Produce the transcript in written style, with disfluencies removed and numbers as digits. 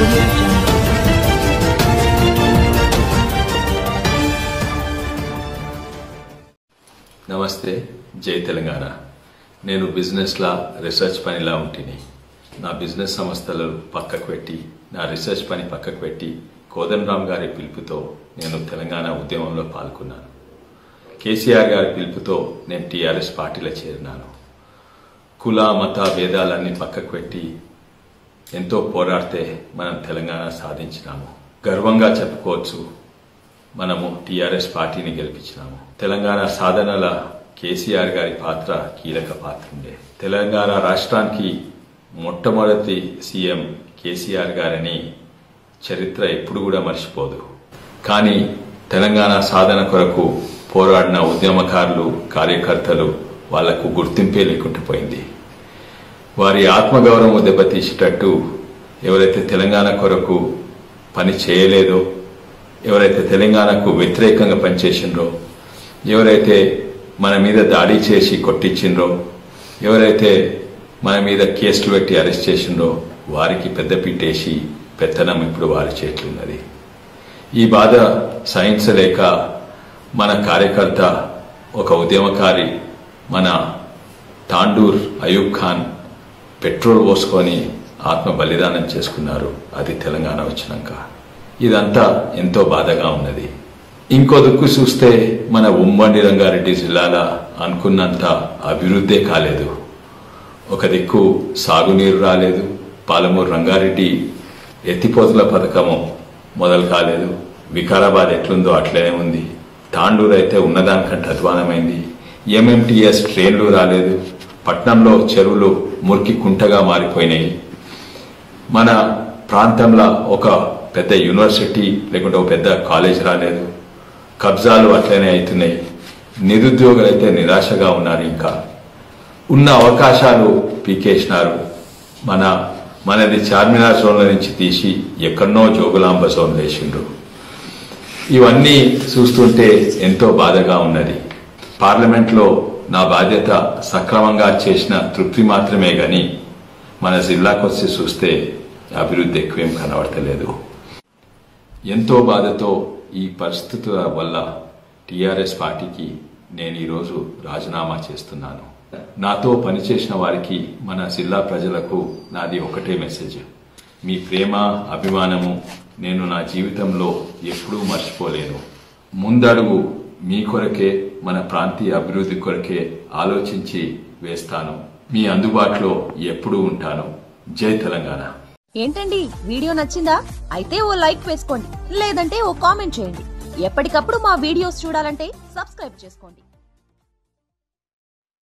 Audio Jungle. నమస్తే, జై తెలంగాణ. నేను బిజినెస్ లా రీసెర్చ్ పనిలా ఉంటిని. నా బిజినెస్ సంస్థలు పక్కకు పెట్టి, నా రీసెర్చ్ పని పక్కకు పెట్టి కోదండరామ్ గారి పిలుపుతో నేను తెలంగాణ ఉద్యమంలో పాల్గొన్నాను. కేసీఆర్ గారి పిలుపుతో నేను టీఆర్ఎస్ పార్టీలో చేరినాను. కుల మత భేదాలన్నీ పక్కకు పెట్టి ఎంతో పోరాడితే మనం తెలంగాణ సాధించినాము. గర్వంగా చెప్పుకోవచ్చు, మనము టీఆర్ఎస్ పార్టీని గెలిపించినాము. తెలంగాణ సాధనల కేసీఆర్ గారి పాత్ర కీలక పాత్ర ఉండే. తెలంగాణ రాష్ట్రానికి మొట్టమొదటి సీఎం కేసీఆర్ గారని చరిత్ర ఎప్పుడు కూడా మర్చిపోదు. కానీ తెలంగాణ సాధన కొరకు పోరాడిన ఉద్యమకారులు, కార్యకర్తలు వాళ్లకు గుర్తింపే లేకుండా పోయింది. వారి ఆత్మగౌరవం దెబ్బతీసేటట్టు ఎవరైతే తెలంగాణ కొరకు పని చేయలేదో, ఎవరైతే తెలంగాణకు వ్యతిరేకంగా పనిచేసిండ్రో, ఎవరైతే మన మీద దాడి చేసి కొట్టించిండ్రో, ఎవరైతే మన మీద కేసులు పెట్టి అరెస్ట్ చేసిండ్రో వారికి పెద్దపీటేసి పెత్తనం ఇప్పుడు వారి చేతులున్నది. ఈ బాధ సహించలేక మన కార్యకర్త, ఒక ఉద్యమకారి, మన తాండూర్ అయూబ్ ఖాన్ పెట్రోల్ పోసుకొని ఆత్మ బలిదానం చేసుకున్నారు. అది తెలంగాణ వచ్చినాక. ఇదంతా ఎంతో బాధగా ఉన్నది. ఇంకో దిక్కు చూస్తే మన ఉమ్మడి రంగారెడ్డి జిల్లాల అనుకున్నంత అభివృద్ధే కాలేదు. ఒక దిక్కు సాగునీరు రాలేదు. పాలమూరు రంగారెడ్డి ఎత్తిపోతుల పథకము మొదలు కాలేదు. వికారాబాద్ ఎట్లుందో అట్లనే ఉంది. తాండూరు అయితే ఉన్నదానికంటే అధ్వానమైంది. ఎంఎంటీఎస్ ట్రైన్లు రాలేదు. పట్నంలో చెరువులు మురికి కుంటగా మారిపోయినాయి. మన ప్రాంతంలో ఒక పెద్ద యూనివర్సిటీ లేకుంటే ఒక పెద్ద కాలేజ్ రాలేదు. కబ్జాలు అట్లనే అవుతున్నాయి. నిరుద్యోగులు అయితే నిరాశగా ఉన్నారు. ఇంకా ఉన్న అవకాశాలు పీకేసినారు. మనది చార్మినార్ జోన్ల నుంచి తీసి ఎక్కడనో జోగులాంబ జోన్ వేసిండ్రు. ఇవన్నీ చూస్తుంటే ఎంతో బాధగా ఉన్నది. పార్లమెంట్లో నా బాధ్యత సక్రమంగా చేసిన తృప్తి మాత్రమే గాని మన జిల్లాకు వచ్చి చూస్తే అభివృద్ధి ఎక్కువేం కనబడతలేదు. ఎంతో బాధతో ఈ పరిస్థితుల వల్ల టీఆర్ఎస్ పార్టీకి నేను ఈరోజు రాజీనామా చేస్తున్నాను. నాతో పనిచేసిన వారికి, మన జిల్లా ప్రజలకు నాది ఒకటే మెసేజ్. మీ ప్రేమ, అభిమానము నేను నా జీవితంలో ఎప్పుడూ మర్చిపోలేను. ముందడుగు మీ కొరకే, మన ప్రాంతీయ అభివృద్ధి కొరకే ఆలోచించి వేస్తాను. మీ అందుబాటులో ఎప్పుడూ ఉంటాను. జై తెలంగాణ. ఏంటండి, వీడియో నచ్చిందా? అయితే ఓ లైక్ వేసుకోండి, లేదంటే ఓ కామెంట్ చేయండి. ఎప్పటికప్పుడు మా వీడియోస్ చూడాలంటే సబ్స్క్రైబ్ చేసుకోండి.